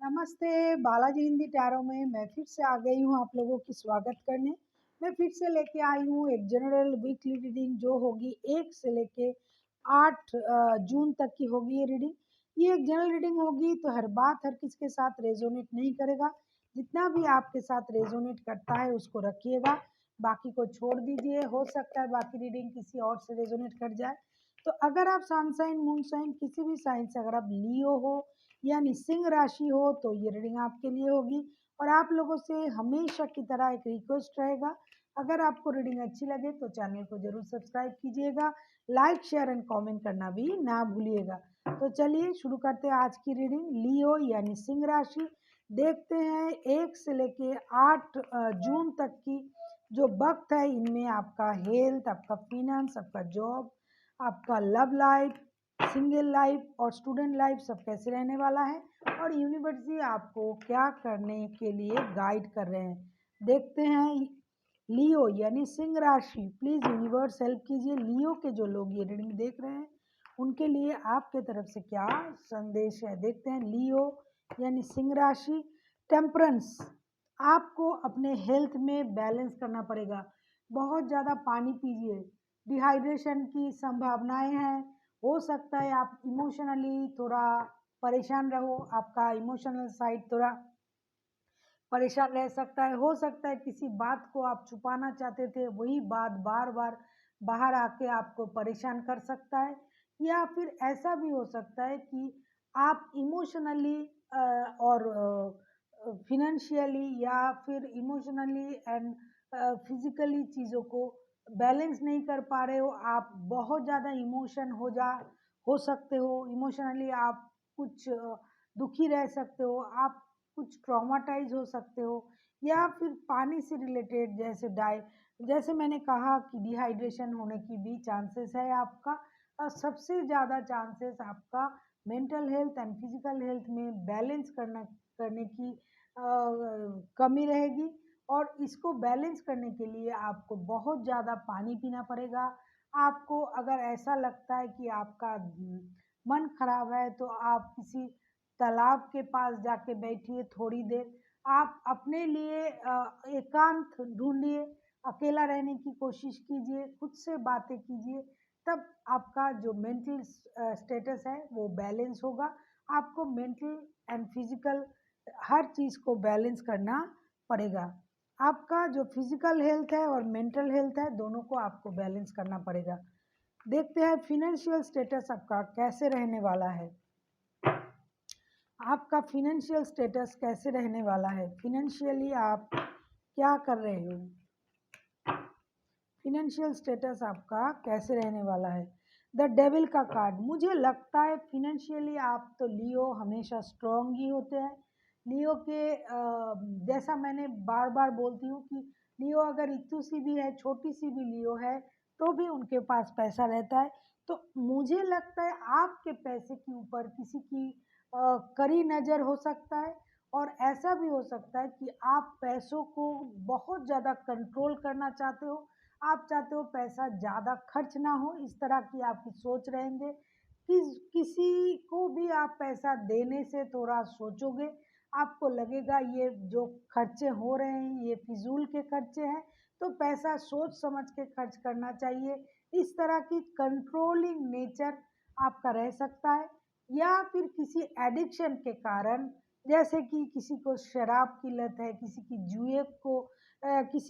नमस्ते, बालाजी हिंदी टैरो में मैं फिर से आ गई हूँ आप लोगों की स्वागत करने। मैं फिर से लेके आई हूँ एक जनरल वीकली रीडिंग जो होगी 1 से लेके 8 जून तक की होगी ये रीडिंग। ये एक जनरल रीडिंग होगी तो हर बात हर किसी के साथ रेजोनेट नहीं करेगा। जितना भी आपके साथ रेजोनेट करता है उसको रखिएगा, बाकी को छोड़ दीजिए। हो सकता है बाकी रीडिंग किसी और से रेजोनेट कर जाए। तो अगर आप सन साइन, मून साइन, किसी भी साइन से अगर आप लियो हो यानी सिंह राशि हो तो ये रीडिंग आपके लिए होगी। और आप लोगों से हमेशा की तरह एक रिक्वेस्ट रहेगा, अगर आपको रीडिंग अच्छी लगे तो चैनल को जरूर सब्सक्राइब कीजिएगा, लाइक शेयर एंड कमेंट करना भी ना भूलिएगा। तो चलिए शुरू करते हैं आज की रीडिंग। लियो यानी सिंह राशि, देखते हैं 1 से लेके 8 जून तक की जो वक्त है इनमें आपका हेल्थ, आपका फिनेंस, आपका जॉब, आपका लव लाइफ, सिंगल लाइफ और स्टूडेंट लाइफ सब कैसे रहने वाला है और यूनिवर्सिटी आपको क्या करने के लिए गाइड कर रहे हैं। देखते हैं। लियो यानी सिंह राशि, प्लीज यूनिवर्स हेल्प कीजिए। लियो के जो लोग ये रीडिंग देख रहे हैं उनके लिए आपके तरफ से क्या संदेश है, देखते हैं। लियो यानी सिंह राशि, टेम्परेंस, आपको अपने हेल्थ में बैलेंस करना पड़ेगा। बहुत ज़्यादा पानी पीजिए, डिहाइड्रेशन की संभावनाएं हैं। हो सकता है आप इमोशनली थोड़ा परेशान रहो, आपका इमोशनल साइड थोड़ा परेशान रह सकता है। हो सकता है किसी बात को आप छुपाना चाहते थे, वही बात बार बार बाहर आके आपको परेशान कर सकता है। या फिर ऐसा भी हो सकता है कि आप इमोशनली और फिनेंशियली या फिर इमोशनली एंड फिजिकली चीज़ों को बैलेंस नहीं कर पा रहे हो। आप बहुत ज़्यादा इमोशन हो सकते हो, इमोशनली आप कुछ दुखी रह सकते हो, आप कुछ ट्रॉमाटाइज हो सकते हो। या फिर पानी से रिलेटेड जैसे मैंने कहा कि डिहाइड्रेशन होने की भी चांसेस है आपका। और सबसे ज़्यादा चांसेस आपका mental health and physical health में बैलेंस करने की कमी रहेगी। और इसको बैलेंस करने के लिए आपको बहुत ज़्यादा पानी पीना पड़ेगा। आपको अगर ऐसा लगता है कि आपका मन खराब है तो आप किसी तालाब के पास जाके बैठिए थोड़ी देर। आप अपने लिए एकांत ढूंढिए, अकेला रहने की कोशिश कीजिए, खुद से बातें कीजिए। तब आपका जो मेंटल स्टेटस है वो बैलेंस होगा। आपको मेंटल एंड फिजिकल हर चीज़ को बैलेंस करना पड़ेगा। आपका जो फिजिकल हेल्थ है और मेंटल हेल्थ है दोनों को आपको बैलेंस करना पड़ेगा। देखते हैं फिनेंशियल स्टेटस आपका कैसे रहने वाला है। आपका फिनेंशियल स्टेटस कैसे रहने वाला है, फिनेंशियली आप क्या कर रहे हो, फिनेंशियल स्टेटस आपका कैसे रहने वाला है। द डेविल का कार्ड, मुझे लगता है फिनेंशियली आप तो लियो हमेशा स्ट्रांग ही होते हैं। लियो के जैसा मैंने बार बार बोलती हूँ कि लियो अगर इतू सी भी है, छोटी सी भी लियो है तो भी उनके पास पैसा रहता है। तो मुझे लगता है आपके पैसे के ऊपर किसी की कड़ी नज़र हो सकता है। और ऐसा भी हो सकता है कि आप पैसों को बहुत ज़्यादा कंट्रोल करना चाहते हो। आप चाहते हो पैसा ज़्यादा खर्च ना हो, इस तरह की आपकी सोच रहेंगे। किसी को भी आप पैसा देने से थोड़ा सोचोगे। आपको लगेगा ये जो खर्चे हो रहे हैं ये फिजूल के खर्चे हैं, तो पैसा सोच समझ के खर्च करना चाहिए। इस तरह की कंट्रोलिंग नेचर आपका रह सकता है। या फिर किसी एडिक्शन के कारण, जैसे कि किसी को शराब की लत है, किसी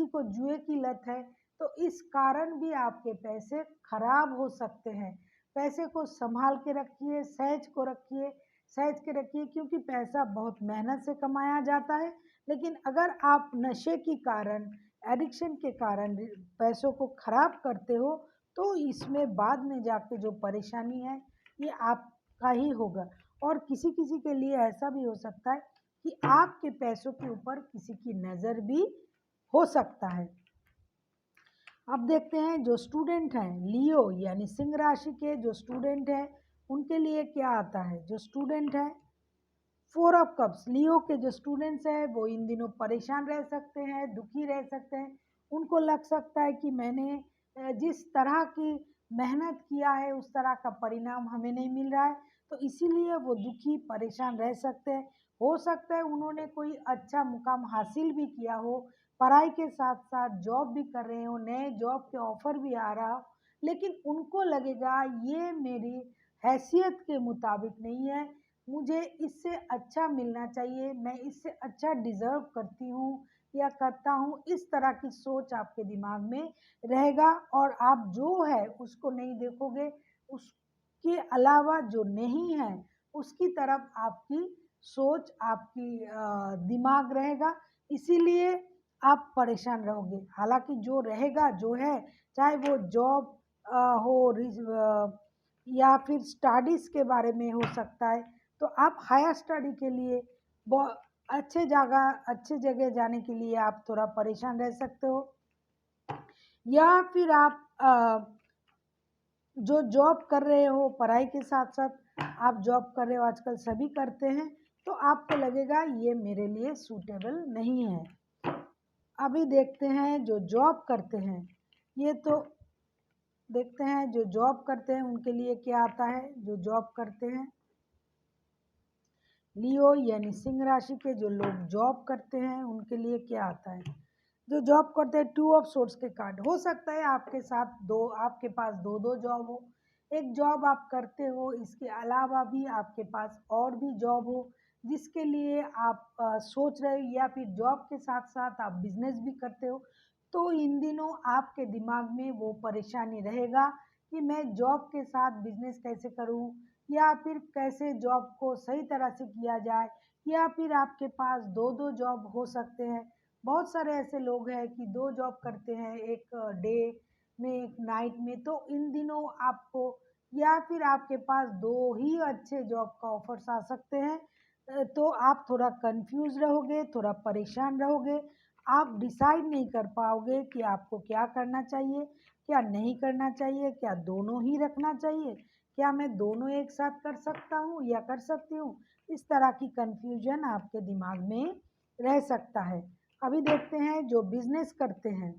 को जुए की लत है, तो इस कारण भी आपके पैसे खराब हो सकते हैं। पैसे को संभाल के रखिए, सहज के रखिए, क्योंकि पैसा बहुत मेहनत से कमाया जाता है। लेकिन अगर आप नशे के कारण, एडिक्शन के कारण पैसों को खराब करते हो तो इसमें बाद में जाके जो परेशानी है ये आपका ही होगा। और किसी किसी के लिए ऐसा भी हो सकता है कि आपके पैसों के ऊपर किसी की नज़र भी हो सकता है। अब देखते हैं जो स्टूडेंट हैं लियो यानी सिंह राशि के जो स्टूडेंट हैं उनके लिए क्या आता है। जो स्टूडेंट है 4 ऑफ कप्स, लियो के जो स्टूडेंट्स हैं वो इन दिनों परेशान रह सकते हैं, दुखी रह सकते हैं। उनको लग सकता है कि मैंने जिस तरह की मेहनत किया है उस तरह का परिणाम हमें नहीं मिल रहा है, तो इसीलिए वो दुखी परेशान रह सकते हैं। हो सकता है उन्होंने कोई अच्छा मुकाम हासिल भी किया हो, पढ़ाई के साथ साथ जॉब भी कर रहे हो, नए जॉब के ऑफर भी आ रहा हो, लेकिन उनको लगेगा ये मेरी हैसियत के मुताबिक नहीं है, मुझे इससे अच्छा मिलना चाहिए, मैं इससे अच्छा डिज़र्व करती हूँ या करता हूँ। इस तरह की सोच आपके दिमाग में रहेगा और आप जो है उसको नहीं देखोगे, उसके अलावा जो नहीं है उसकी तरफ आपकी सोच, आपकी दिमाग रहेगा, इसीलिए आप परेशान रहोगे। हालाँकि जो रहेगा जो है, चाहे वो जॉब हो या फिर स्टडीज़ के बारे में हो सकता है, तो आप हायर स्टडी के लिए ब अच्छे जगह जाने के लिए आप थोड़ा परेशान रह सकते हो, या फिर आप जो जॉब कर रहे हो, पढ़ाई के साथ-साथ आप जॉब कर रहे हो, आजकल सभी करते हैं, तो आपको लगेगा ये मेरे लिए सूटेबल नहीं है। अभी देखते हैं जो जॉब करते हैं, ये तो देखते हैं जो जॉब करते हैं उनके लिए क्या आता है। जो जॉब करते हैं, लियो यानी सिंह राशि के जो लोग जॉब करते हैं उनके लिए क्या आता है। जो जॉब करते हैं, टू ऑफ सोर्स के कार्ड। हो सकता है आपके पास दो दो जॉब हो, एक जॉब आप करते हो, इसके अलावा भी आपके पास और भी जॉब हो जिसके लिए आप सोच रहे हो, या फिर जॉब के साथ साथ आप बिजनेस भी करते हो, तो इन दिनों आपके दिमाग में वो परेशानी रहेगा कि मैं जॉब के साथ बिजनेस कैसे करूं, या फिर कैसे जॉब को सही तरह से किया जाए, या फिर आपके पास दो दो जॉब हो सकते हैं। बहुत सारे ऐसे लोग हैं कि दो जॉब करते हैं, एक डे में एक नाइट में, तो इन दिनों आपको, या फिर आपके पास दो ही अच्छे जॉब का ऑफर्स आ सकते हैं। तो आप थोड़ा कंफ्यूज रहोगे, थोड़ा परेशान रहोगे, आप डिसाइड नहीं कर पाओगे कि आपको क्या करना चाहिए, क्या नहीं करना चाहिए, क्या दोनों ही रखना चाहिए, क्या मैं दोनों एक साथ कर सकता हूँ या कर सकती हूँ। इस तरह की कंफ्यूजन आपके दिमाग में रह सकता है। अभी देखते हैं जो बिजनेस करते हैं,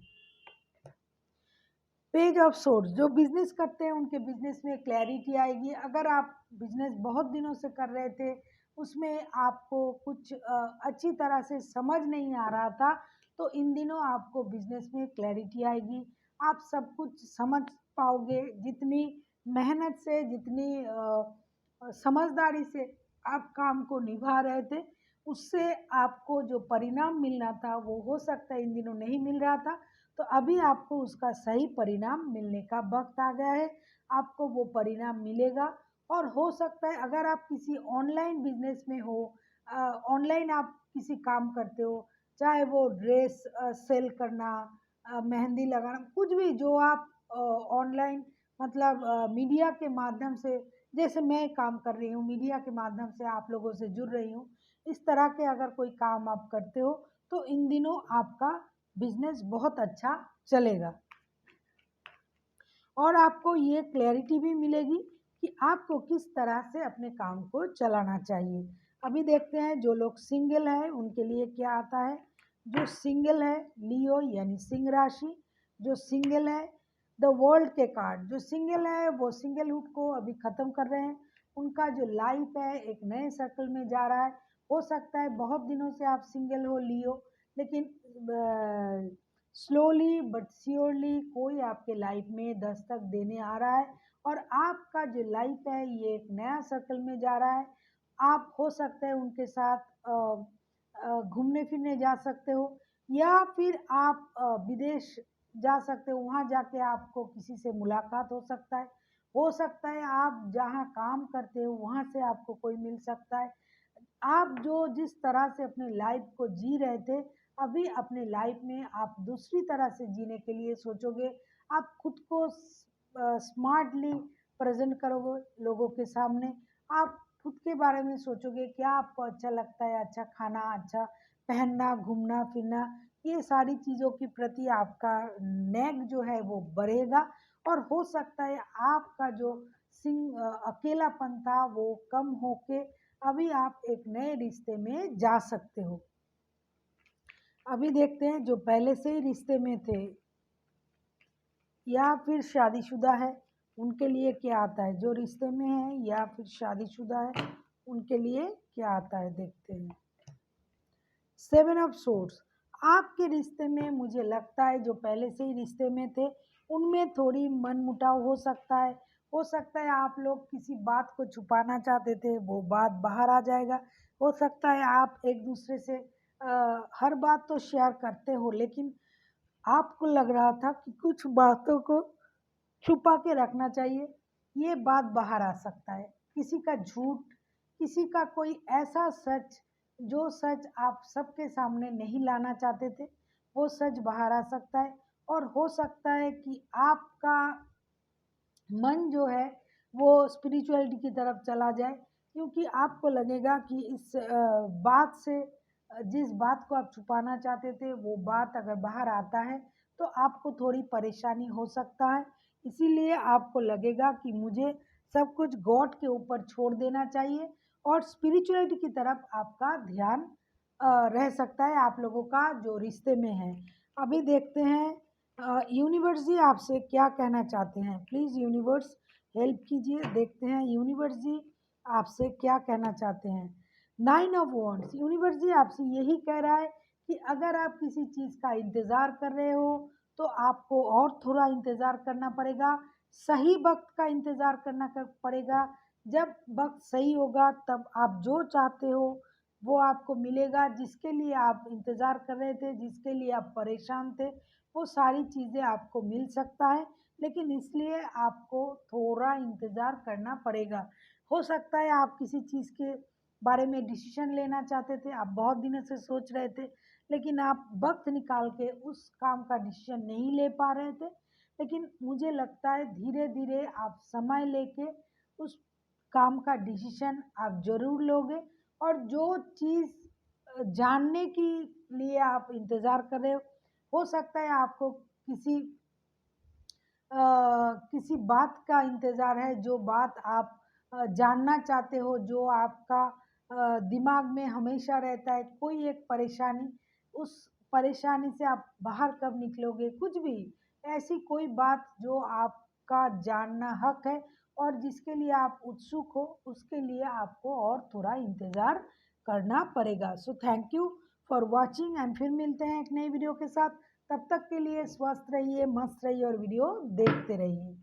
पेज ऑफ सोर्स। जो बिजनेस करते हैं उनके बिजनेस में क्लैरिटी आएगी। अगर आप बिजनेस बहुत दिनों से कर रहे थे, उसमें आपको कुछ अच्छी तरह से समझ नहीं आ रहा था, तो इन दिनों आपको बिजनेस में क्लैरिटी आएगी, आप सब कुछ समझ पाओगे। जितनी मेहनत से, जितनी समझदारी से आप काम को निभा रहे थे, उससे आपको जो परिणाम मिलना था वो हो सकता है इन दिनों नहीं मिल रहा था, तो अभी आपको उसका सही परिणाम मिलने का वक्त आ गया है, आपको वो परिणाम मिलेगा। और हो सकता है अगर आप किसी ऑनलाइन बिजनेस में हो, ऑनलाइन आप किसी काम करते हो, चाहे वो ड्रेस सेल करना, मेहंदी लगाना, कुछ भी जो आप ऑनलाइन, मतलब मीडिया के माध्यम से, जैसे मैं काम कर रही हूँ, मीडिया के माध्यम से आप लोगों से जुड़ रही हूँ, इस तरह के अगर कोई काम आप करते हो, तो इन दिनों आपका बिजनेस बहुत अच्छा चलेगा और आपको ये क्लैरिटी भी मिलेगी कि आपको किस तरह से अपने काम को चलाना चाहिए। अभी देखते हैं जो लोग सिंगल है उनके लिए क्या आता है। जो सिंगल है, लियो यानी सिंह राशि, जो सिंगल है, द वर्ल्ड के कार्ड। जो सिंगल है वो सिंगलहुड को अभी ख़त्म कर रहे हैं, उनका जो लाइफ है एक नए सर्कल में जा रहा है। हो सकता है बहुत दिनों से आप सिंगल हो लियो, लेकिन स्लोली बट श्योरली कोई आपके लाइफ में दस्तक देने आ रहा है और आपका जो लाइफ है ये एक नया सर्कल में जा रहा है। आप हो सकता है उनके साथ घूमने फिरने जा सकते हो, या फिर आप विदेश जा सकते हो, वहाँ जाके आपको किसी से मुलाकात हो सकता है आप जहाँ काम करते हो वहाँ से आपको कोई मिल सकता है। आप जो जिस तरह से अपने लाइफ को जी रहे थे, अभी अपने लाइफ में आप दूसरी तरह से जीने के लिए सोचोगे। आप खुद को स्मार्टली प्रेजेंट करोगे लोगों के सामने। आप खुद के बारे में सोचोगे क्या आपको अच्छा लगता है, अच्छा खाना, अच्छा पहनना, घूमना फिरना, ये सारी चीज़ों के प्रति आपका नेक जो है वो बढ़ेगा। और हो सकता है आपका जो अकेलापन था वो कम होके अभी आप एक नए रिश्ते में जा सकते हो। अभी देखते हैं जो पहले से ही रिश्ते में थे या फिर शादीशुदा है उनके लिए क्या आता है। जो रिश्ते में है या फिर शादीशुदा है उनके लिए क्या आता है देखते हैं। 7 ऑफ सोर्ड्स, आपके रिश्ते में मुझे लगता है जो पहले से ही रिश्ते में थे उनमें थोड़ी मनमुटाव हो सकता है। हो सकता है आप लोग किसी बात को छुपाना चाहते थे, वो बात बाहर आ जाएगा। हो सकता है आप एक दूसरे से हर बात तो शेयर करते हो, लेकिन आपको लग रहा था कि कुछ बातों को छुपा के रखना चाहिए। ये बात बाहर आ सकता है, किसी का झूठ, किसी का कोई ऐसा सच जो सच आप सबके सामने नहीं लाना चाहते थे, वो सच बाहर आ सकता है। और हो सकता है कि आपका मन जो है वो स्पिरिचुअलिटी की तरफ चला जाए, क्योंकि आपको लगेगा कि इस बात से जिस बात को आप छुपाना चाहते थे वो बात अगर बाहर आता है तो आपको थोड़ी परेशानी हो सकता है। इसीलिए आपको लगेगा कि मुझे सब कुछ गॉड के ऊपर छोड़ देना चाहिए और स्पिरिचुअलिटी की तरफ आपका ध्यान रह सकता है आप लोगों का जो रिश्ते में है। अभी देखते हैं यूनिवर्स जी आपसे क्या कहना चाहते हैं। प्लीज़ यूनिवर्स हेल्प कीजिए, देखते हैं यूनिवर्स जी आपसे क्या कहना चाहते हैं। 9 ऑफ वॉन्ड्स, यूनिवर्स जी आपसे यही कह रहा है कि अगर आप किसी चीज़ का इंतज़ार कर रहे हो तो आपको और थोड़ा इंतज़ार करना पड़ेगा, सही वक्त का इंतज़ार करना पड़ेगा। जब वक्त सही होगा तब आप जो चाहते हो वो आपको मिलेगा। जिसके लिए आप इंतज़ार कर रहे थे, जिसके लिए आप परेशान थे, वो सारी चीज़ें आपको मिल सकता है, लेकिन इसलिए आपको थोड़ा इंतज़ार करना पड़ेगा। हो सकता है आप किसी चीज़ के बारे में डिसीजन लेना चाहते थे, आप बहुत दिनों से सोच रहे थे, लेकिन आप वक्त निकाल के उस काम का डिसीजन नहीं ले पा रहे थे। लेकिन मुझे लगता है धीरे धीरे आप समय लेके उस काम का डिसीजन आप ज़रूर लोगे। और जो चीज़ जानने के लिए आप इंतज़ार कर रहे हो सकता है आपको किसी बात का इंतज़ार है, जो बात आप जानना चाहते हो, जो आपका दिमाग में हमेशा रहता है, कोई एक परेशानी, उस परेशानी से आप बाहर कब निकलोगे, कुछ भी ऐसी कोई बात जो आपका जानना हक है और जिसके लिए आप उत्सुक हो, उसके लिए आपको और थोड़ा इंतज़ार करना पड़ेगा। So thank you for watching and फिर मिलते हैं एक नई वीडियो के साथ। तब तक के लिए स्वस्थ रहिए, मस्त रहिए और वीडियो देखते रहिए।